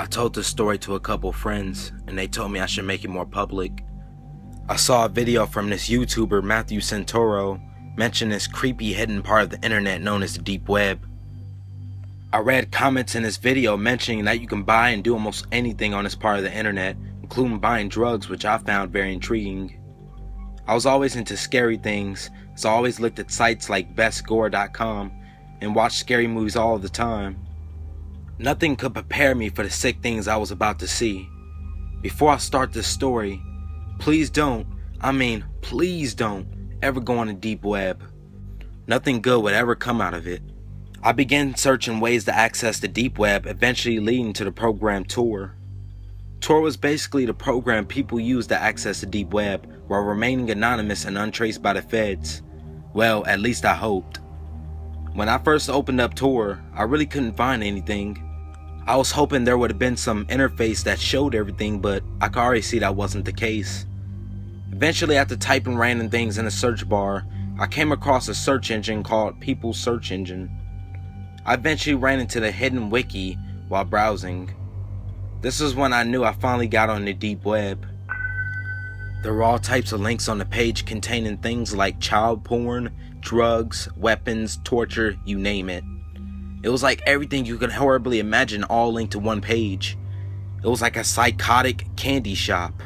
I told this story to a couple friends, and they told me I should make it more public. I saw a video from this YouTuber, Matthew Santoro, mention this creepy hidden part of the internet known as the deep web. I read comments in this video mentioning that you can buy and do almost anything on this part of the internet, including buying drugs, which I found very intriguing. I was always into scary things, so I always looked at sites like bestgore.com and watched scary movies all the time. Nothing could prepare me for the sick things I was about to see. Before I start this story, please don't ever go on the deep web. Nothing good would ever come out of it. I began searching ways to access the deep web, eventually leading to the program Tor. Tor was basically the program people used to access the deep web while remaining anonymous and untraced by the feds. Well, at least I hoped. When I first opened up Tor, I really couldn't find anything. I was hoping there would have been some interface that showed everything, but I could already see that wasn't the case. Eventually, after typing random things in a search bar, I came across a search engine called People's Search Engine. I eventually ran into the hidden wiki while browsing. This is when I knew I finally got on the deep web. There were all types of links on the page containing things like child porn, drugs, weapons, torture, you name it. It was like everything you could horribly imagine all linked to one page. It was like a psychotic candy shop.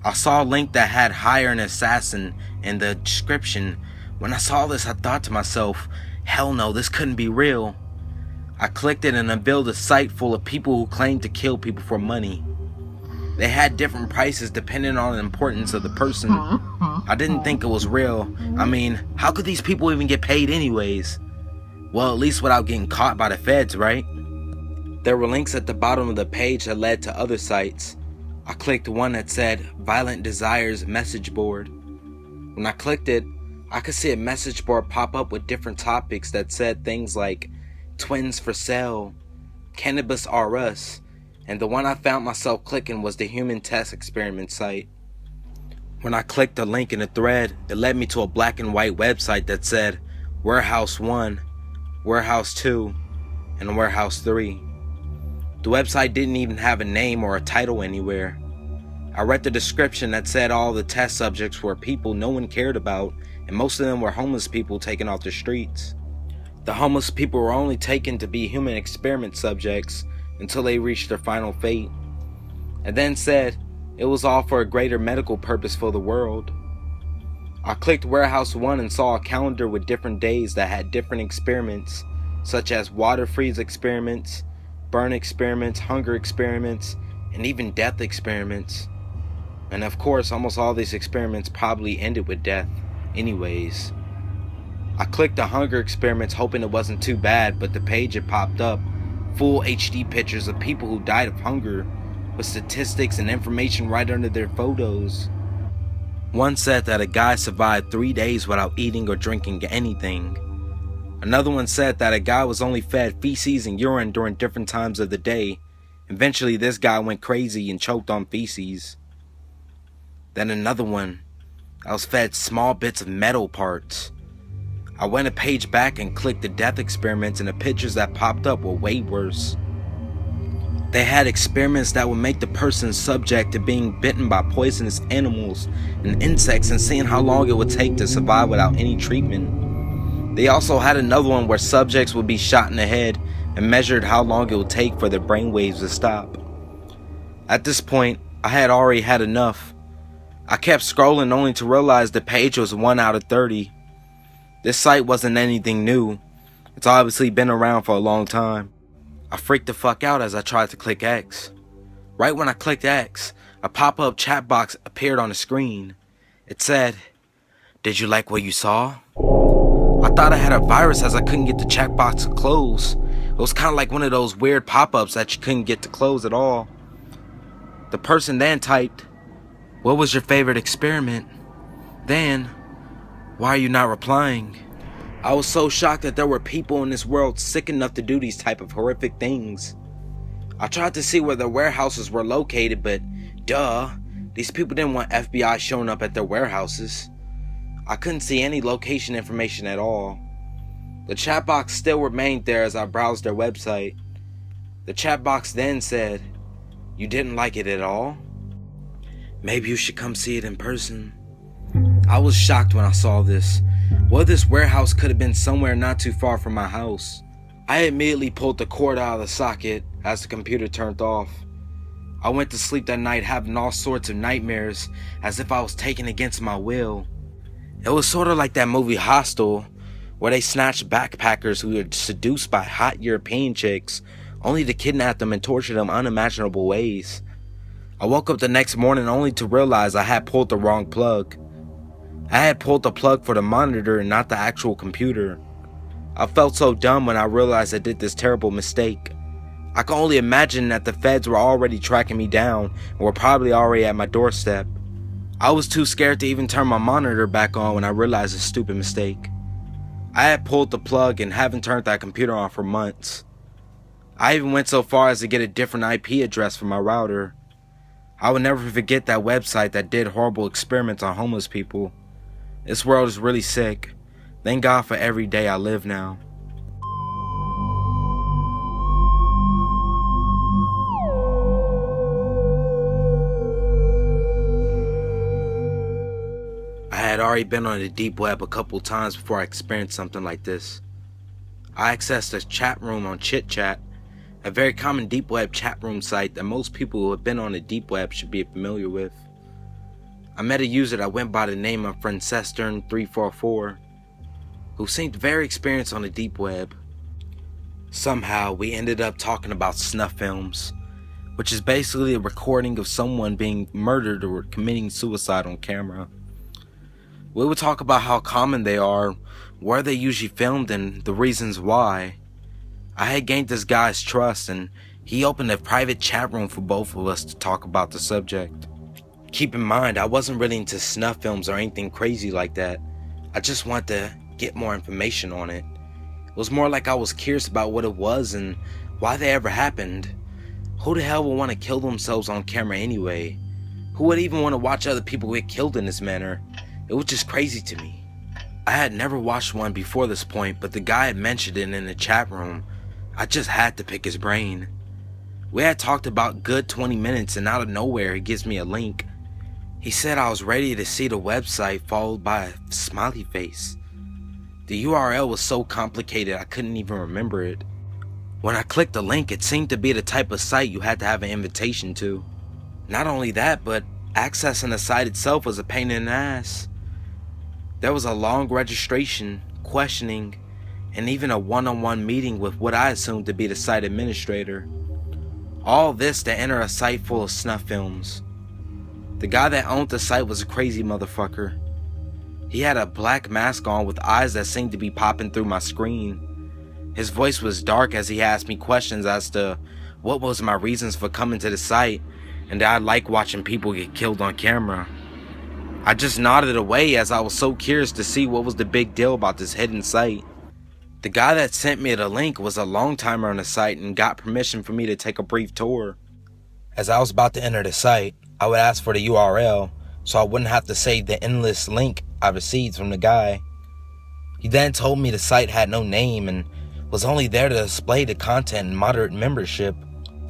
I saw a link that had hire an assassin in the description. When I saw this, I thought to myself, hell no, this couldn't be real. I clicked it and unveiled a site full of people who claimed to kill people for money. They had different prices depending on the importance of the person. I didn't think it was real. I mean, how could these people even get paid anyways? Well, at least without getting caught by the feds, right? There were links at the bottom of the page that led to other sites. I clicked one that said Violent Desires message board. When I clicked it, I could see a message board pop up with different topics that said things like twins for sale, cannabis R Us, and the one I found myself clicking was the human test experiment site. When I clicked the link in the thread, it led me to a black and white website that said Warehouse 1, Warehouse 2, and Warehouse 3. The website didn't even have a name or a title anywhere. I read the description that said all the test subjects were people no one cared about, and most of them were homeless people taken off the streets. The homeless people were only taken to be human experiment subjects until they reached their final fate, and then said it was all for a greater medical purpose for the world. I clicked Warehouse 1 and saw a calendar with different days that had different experiments, such as water freeze experiments, burn experiments, hunger experiments, and even death experiments. And of course, almost all these experiments probably ended with death anyways. I clicked the hunger experiments hoping it wasn't too bad, but the page had popped up full HD pictures of people who died of hunger with statistics and information right under their photos. One said that a guy survived 3 days without eating or drinking anything. Another one said that a guy was only fed feces and urine during different times of the day. Eventually this guy went crazy and choked on feces. Then another one, I was fed small bits of metal parts. I went a page back and clicked the death experiments, and the pictures that popped up were way worse. They had experiments that would make the person subject to being bitten by poisonous animals and insects and seeing how long it would take to survive without any treatment. They also had another one where subjects would be shot in the head and measured how long it would take for their brainwaves to stop. At this point, I had already had enough. I kept scrolling only to realize the page was 1 out of 30. This site wasn't anything new. It's obviously been around for a long time. I freaked the fuck out as I tried to click X. Right when I clicked X, a pop-up chat box appeared on the screen. It said, "Did you like what you saw?" I thought I had a virus as I couldn't get the chat box to close. It was kind of like one of those weird pop-ups that you couldn't get to close at all. The person then typed, "What was your favorite experiment?" Then, "Why are you not replying?" I was so shocked that there were people in this world sick enough to do these type of horrific things. I tried to see where their warehouses were located, but duh, these people didn't want FBI showing up at their warehouses. I couldn't see any location information at all. The chat box still remained there as I browsed their website. The chat box then said, "You didn't like it at all? Maybe you should come see it in person." I was shocked when I saw this. Well, this warehouse could have been somewhere not too far from my house. I immediately pulled the cord out of the socket as the computer turned off. I went to sleep that night having all sorts of nightmares as if I was taken against my will. It was sort of like that movie Hostel, where they snatched backpackers who were seduced by hot European chicks, only to kidnap them and torture them unimaginable ways. I woke up the next morning only to realize I had pulled the wrong plug. I had pulled the plug for the monitor and not the actual computer. I felt so dumb when I realized I did this terrible mistake. I can only imagine that the feds were already tracking me down and were probably already at my doorstep. I was too scared to even turn my monitor back on when I realized a stupid mistake. I had pulled the plug and haven't turned that computer on for months. I even went so far as to get a different IP address for my router. I will never forget that website that did horrible experiments on homeless people. This world is really sick. Thank God for every day I live now. I had already been on the deep web a couple times before I experienced something like this. I accessed a chat room on ChitChat, a very common deep web chat room site that most people who have been on the deep web should be familiar with. I met a user that went by the name of Francestern344, who seemed very experienced on the deep web. Somehow we ended up talking about snuff films, which is basically a recording of someone being murdered or committing suicide on camera. We would talk about how common they are, where they usually filmed, and the reasons why. I had gained this guy's trust, and he opened a private chat room for both of us to talk about the subject. Keep in mind, I wasn't really into snuff films or anything crazy like that. I just wanted to get more information on it. It was more like I was curious about what it was and why they ever happened. Who the hell would want to kill themselves on camera anyway? Who would even want to watch other people get killed in this manner? It was just crazy to me. I had never watched one before this point, but the guy had mentioned it in the chat room. I just had to pick his brain. We had talked about good 20 minutes, and out of nowhere he gives me a link. He said I was ready to see the website, followed by a smiley face. The URL was so complicated I couldn't even remember it. When I clicked the link, it seemed to be the type of site you had to have an invitation to. Not only that, but accessing the site itself was a pain in the ass. There was a long registration, questioning, and even a one-on-one meeting with what I assumed to be the site administrator. All this to enter a site full of snuff films. The guy that owned the site was a crazy motherfucker. He had a black mask on with eyes that seemed to be popping through my screen. His voice was dark as he asked me questions as to what was my reasons for coming to the site and that I like watching people get killed on camera. I just nodded away as I was so curious to see what was the big deal about this hidden site. The guy that sent me the link was a long timer on the site and got permission for me to take a brief tour. As I was about to enter the site, I would ask for the URL so I wouldn't have to say the endless link I received from the guy. He then told me the site had no name and was only there to display the content and moderate membership.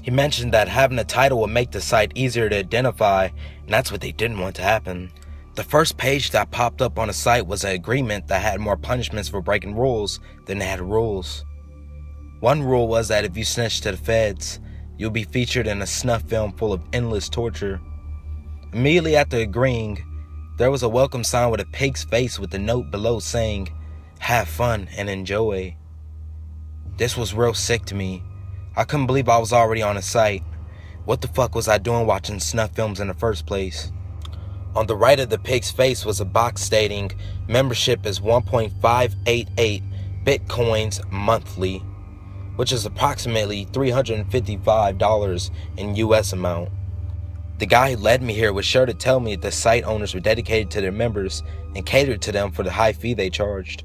He mentioned that having a title would make the site easier to identify, and that's what they didn't want to happen. The first page that popped up on the site was an agreement that had more punishments for breaking rules than they had rules. One rule was that if you snitch to the feds, you'll be featured in a snuff film full of endless torture. Immediately after agreeing, there was a welcome sign with a pig's face with a note below saying, "Have fun and enjoy." This was real sick to me. I couldn't believe I was already on the site. What the fuck was I doing watching snuff films in the first place? On the right of the pig's face was a box stating membership is 1.588 Bitcoins monthly, which is approximately $355 in US amount. The guy who led me here was sure to tell me that the site owners were dedicated to their members and catered to them for the high fee they charged.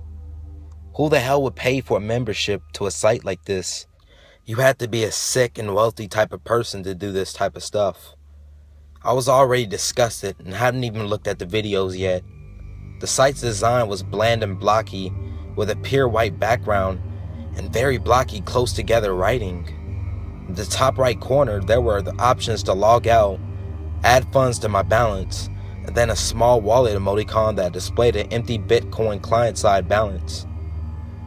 Who the hell would pay for a membership to a site like this? You had to be a sick and wealthy type of person to do this type of stuff. I was already disgusted and hadn't even looked at the videos yet. The site's design was bland and blocky, with a pure white background and very blocky close together writing. In the top right corner, there were the options to log out, add funds to my balance, and then a small wallet emoticon that displayed an empty Bitcoin client-side balance.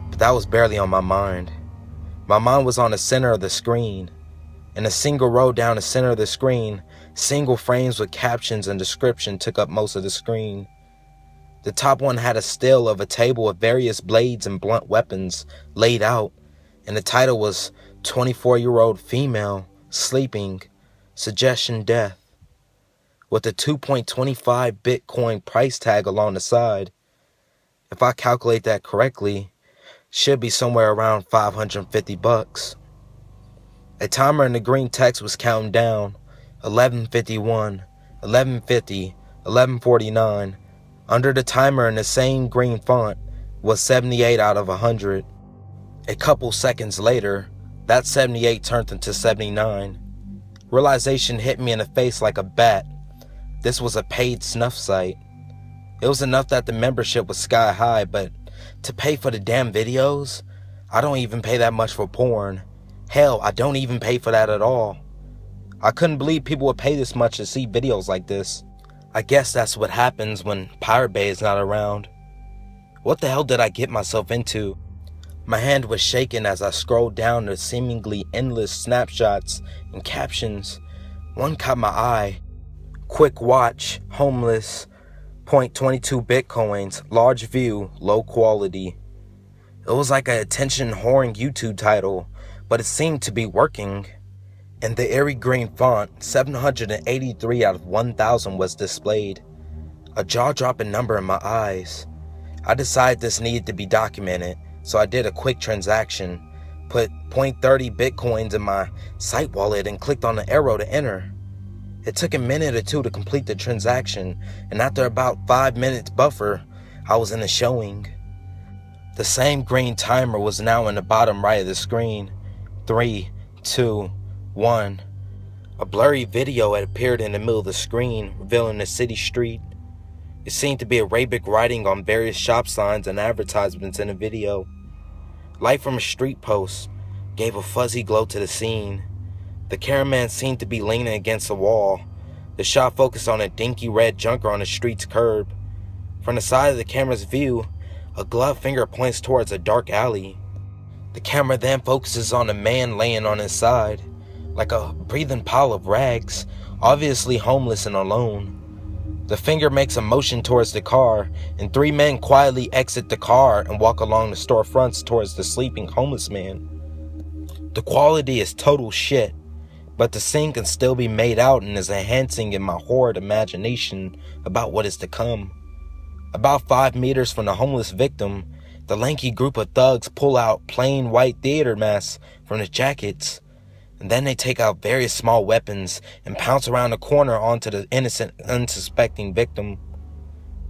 But that was barely on my mind. My mind was on the center of the screen. In a single row down the center of the screen, single frames with captions and description took up most of the screen. The top one had a still of a table with various blades and blunt weapons laid out, and the title was 24-year-old female, sleeping, suggestion death, with a 2.25 Bitcoin price tag along the side. If I calculate that correctly, should be somewhere around $550. A timer in the green text was counting down, 11:51, 11:50, 11:49. Under the timer in the same green font was 78 out of 100. A couple seconds later, that 78 turned into 79. Realization hit me in the face like a bat. This was a paid snuff site. It was enough that the membership was sky high, but to pay for the damn videos? I don't even pay that much for porn. Hell, I don't even pay for that at all. I couldn't believe people would pay this much to see videos like this. I guess that's what happens when Pirate Bay is not around. What the hell did I get myself into? My hand was shaking as I scrolled down the seemingly endless snapshots and captions. One caught my eye. Quick watch, homeless, 0.22 bitcoins, large view, low quality. It was like an attention-whoring YouTube title, but it seemed to be working. In the airy green font, 783 out of 1,000 was displayed. A jaw-dropping number in my eyes. I decided this needed to be documented, so I did a quick transaction, put 0.30 bitcoins in my site wallet and clicked on the arrow to enter. It took a minute or two to complete the transaction, and after about 5 minutes buffer, I was in the showing. The same green timer was now in the bottom right of the screen. 3, 2, 1. A blurry video had appeared in the middle of the screen, revealing a city street. It seemed to be Arabic writing on various shop signs and advertisements in the video. Light from a street post gave a fuzzy glow to the scene. The cameraman seemed to be leaning against a wall. The shot focused on a dinky red junker on the street's curb. From the side of the camera's view, a gloved finger points towards a dark alley. The camera then focuses on a man laying on his side, like a breathing pile of rags, obviously homeless and alone. The finger makes a motion towards the car, and 3 men quietly exit the car and walk along the storefronts towards the sleeping homeless man. The quality is total shit, but the scene can still be made out and is enhancing in my horrid imagination about what is to come. About 5 meters from the homeless victim, the lanky group of thugs pull out plain white theater masks from the jackets, and then they take out various small weapons and pounce around the corner onto the innocent, unsuspecting victim.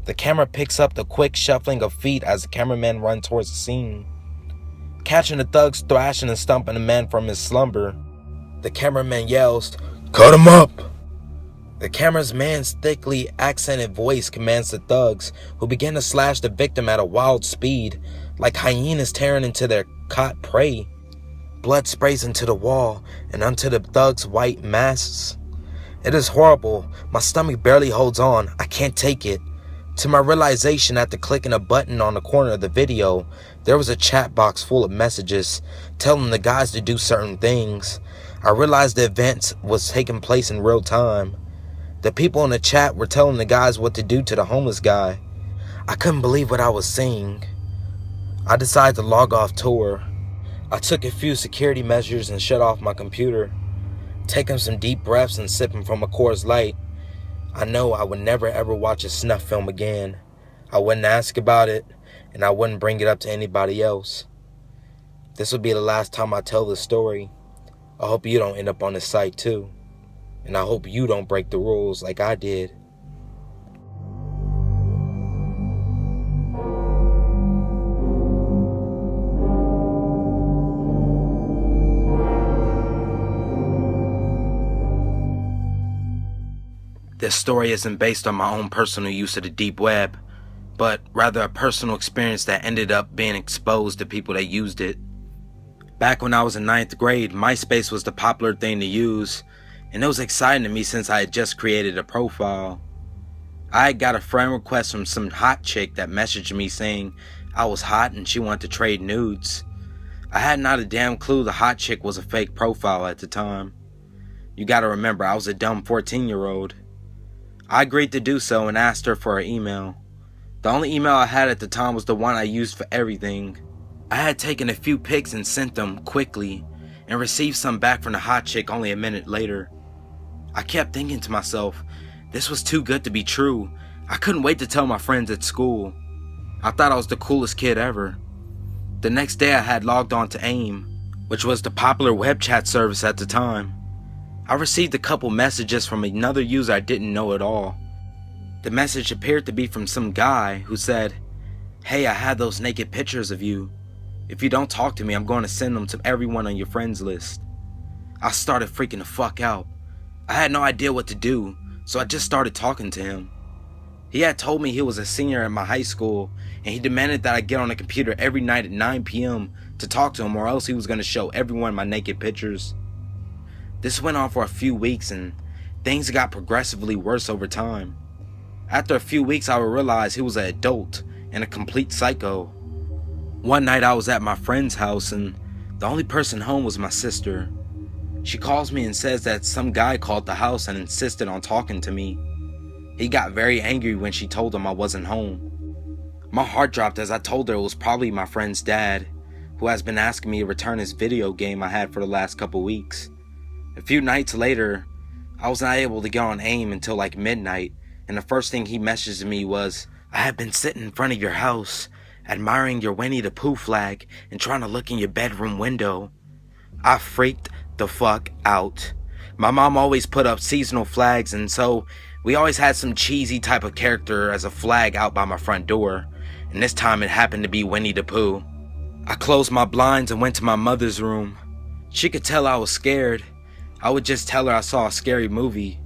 The camera picks up the quick shuffling of feet as the cameraman runs towards the scene, catching the thugs thrashing and stomping the man from his slumber. The cameraman yells, "Cut him up!" The cameraman's thickly accented voice commands the thugs, who begin to slash the victim at a wild speed, like hyenas tearing into their caught prey. Blood sprays into the wall and onto the thugs' white masks. It is horrible. My stomach barely holds on. I can't take it. To my realization, after clicking a button on the corner of the video, there was a chat box full of messages telling the guys to do certain things. I realized the event was taking place in real time. The people in the chat were telling the guys what to do to the homeless guy. I couldn't believe what I was seeing. I decided to log off tour. I took a few security measures and shut off my computer. Taking some deep breaths and sipping from a Coors Light, I know I would never ever watch a snuff film again. I wouldn't ask about it, and I wouldn't bring it up to anybody else. This will be the last time I tell this story. I hope you don't end up on this site too. And I hope you don't break the rules like I did. This story isn't based on my own personal use of the deep web, but rather a personal experience that ended up being exposed to people that used it. Back when I was in 9th grade, MySpace was the popular thing to use, and it was exciting to me since I had just created a profile. I had got a friend request from some hot chick that messaged me saying I was hot and she wanted to trade nudes. I had not a damn clue the hot chick was a fake profile at the time. You gotta remember, I was a dumb 14-year-old. I agreed to do so and asked her for her email. The only email I had at the time was the one I used for everything. I had taken a few pics and sent them quickly and received some back from the hot chick only a minute later. I kept thinking to myself, this was too good to be true. I couldn't wait to tell my friends at school. I thought I was the coolest kid ever. The next day I had logged on to AIM, which was the popular web chat service at the time. I received a couple messages from another user I didn't know at all. The message appeared to be from some guy who said, "Hey, I had those naked pictures of you. If you don't talk to me, I'm going to send them to everyone on your friends list." I started freaking the fuck out. I had no idea what to do, so I just started talking to him. He had told me he was a senior at my high school, and he demanded that I get on a computer every night at 9 p.m. to talk to him, or else he was going to show everyone my naked pictures. This went on for a few weeks, and things got progressively worse over time. After a few weeks, I would realize he was an adult and a complete psycho. One night I was at my friend's house, and the only person home was my sister. She calls me and says that some guy called the house and insisted on talking to me. He got very angry when she told him I wasn't home. My heart dropped as I told her it was probably my friend's dad, who has been asking me to return his video game I had for the last couple weeks. A few nights later, I was not able to get on AIM until like midnight, and the first thing he messaged me was, "I have been sitting in front of your house, admiring your Winnie the Pooh flag and trying to look in your bedroom window." I freaked the fuck out. My mom always put up seasonal flags, and so we always had some cheesy type of character as a flag out by my front door, and this time it happened to be Winnie the Pooh. I closed my blinds and went to my mother's room. She could tell I was scared. I would just tell her I saw a scary movie.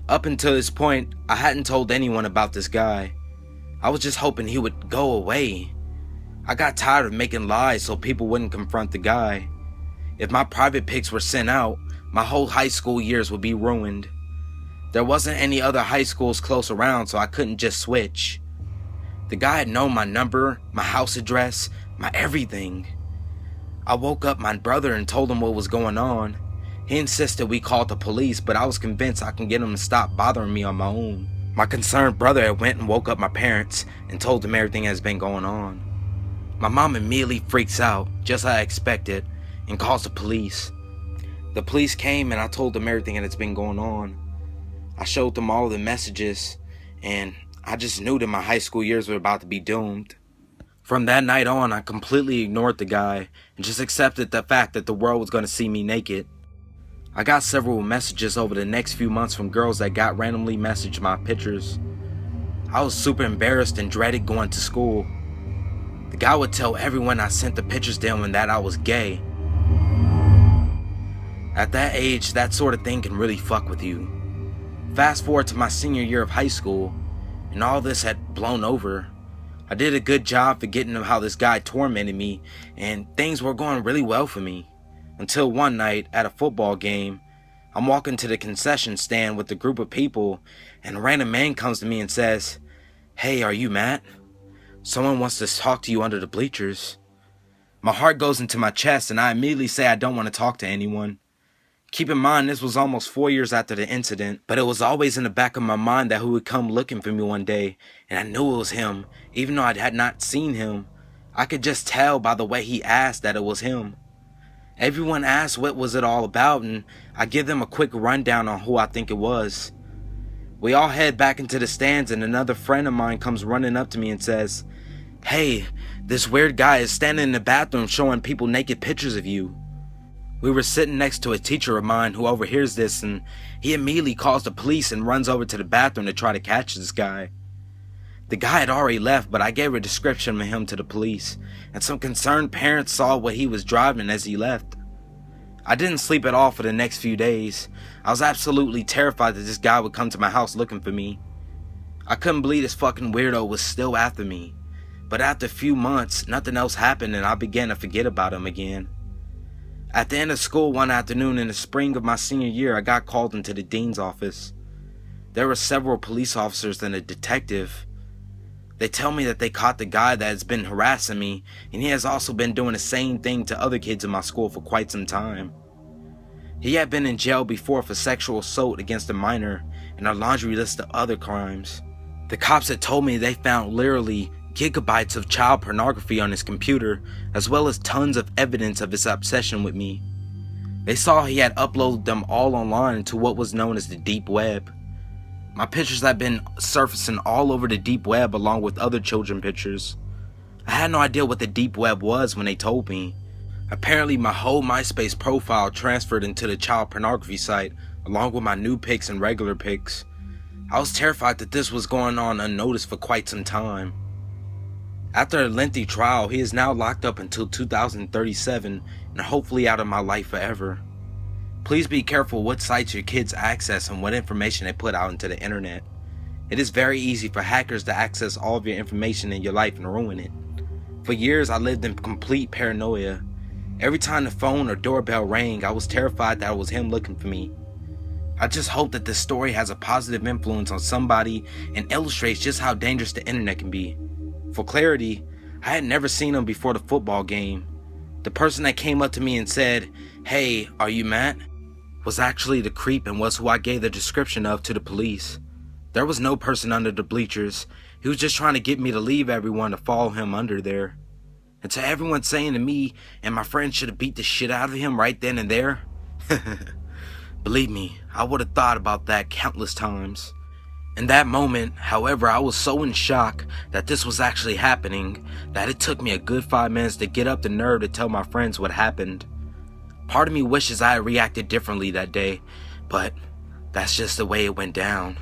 Up until this point, I hadn't told anyone about this guy. I was just hoping he would go away. I got tired of making lies so people wouldn't confront the guy. If my private pics were sent out, my whole high school years would be ruined. There wasn't any other high schools close around, so I couldn't just switch. The guy had known my number, my house address, my everything. I woke up my brother and told him what was going on. He insisted we called the police, but I was convinced I can get him to stop bothering me on my own. My concerned brother had went and woke up my parents and told them everything that's been going on. My mom immediately freaks out, just as I expected, and calls the police. The police came and I told them everything that's been going on. I showed them all the messages, and I just knew that my high school years were about to be doomed. From that night on, I completely ignored the guy and just accepted the fact that the world was going to see me naked. I got several messages over the next few months from girls that got randomly messaged my pictures. I was super embarrassed and dreaded going to school. The guy would tell everyone I sent the pictures to him and that I was gay. At that age, that sort of thing can really fuck with you. Fast forward to my senior year of high school, and all this had blown over. I did a good job forgetting how this guy tormented me, and things were going really well for me. Until one night, at a football game, I'm walking to the concession stand with a group of people, and a random man comes to me and says, "Hey, are you Matt? Someone wants to talk to you under the bleachers." My heart goes into my chest, and I immediately say I don't want to talk to anyone. Keep in mind, this was almost 4 years after the incident, but it was always in the back of my mind that he would come looking for me one day, and I knew it was him, even though I had not seen him. I could just tell by the way he asked that it was him. Everyone asks what was it all about, and I give them a quick rundown on who I think it was. We all head back into the stands, and another friend of mine comes running up to me and says, "Hey, this weird guy is standing in the bathroom showing people naked pictures of you." We were sitting next to a teacher of mine who overhears this, and he immediately calls the police and runs over to the bathroom to try to catch this guy. The guy had already left, but I gave a description of him to the police, and some concerned parents saw what he was driving as he left. I didn't sleep at all for the next few days. I was absolutely terrified that this guy would come to my house looking for me. I couldn't believe this fucking weirdo was still after me. But after a few months, nothing else happened, and I began to forget about him again. At the end of school one afternoon in the spring of my senior year, I got called into the dean's office. There were several police officers and a detective. They tell me that they caught the guy that has been harassing me, and he has also been doing the same thing to other kids in my school for quite some time. He had been in jail before for sexual assault against a minor and a laundry list of other crimes. The cops had told me they found literally gigabytes of child pornography on his computer, as well as tons of evidence of his obsession with me. They saw he had uploaded them all online to what was known as the deep web. My pictures had been surfacing all over the deep web along with other children pictures. I had no idea what the deep web was when they told me. Apparently my whole MySpace profile transferred into the child pornography site along with my new pics and regular pics. I was terrified that this was going on unnoticed for quite some time. After a lengthy trial, he is now locked up until 2037 and hopefully out of my life forever. Please be careful what sites your kids access and what information they put out into the internet. It is very easy for hackers to access all of your information in your life and ruin it. For years I lived in complete paranoia. Every time the phone or doorbell rang, I was terrified that it was him looking for me. I just hope that this story has a positive influence on somebody and illustrates just how dangerous the internet can be. For clarity, I had never seen him before the football game. The person that came up to me and said, "Hey, are you Matt?" was actually the creep and was who I gave the description of to the police. There was no person under the bleachers. He was just trying to get me to leave everyone to follow him under there. And to everyone saying to me and my friends should have beat the shit out of him right then and there, believe me, I would have thought about that countless times. In that moment, however, I was so in shock that this was actually happening that it took me a good 5 minutes to get up the nerve to tell my friends what happened. Part of me wishes I had reacted differently that day, but that's just the way it went down.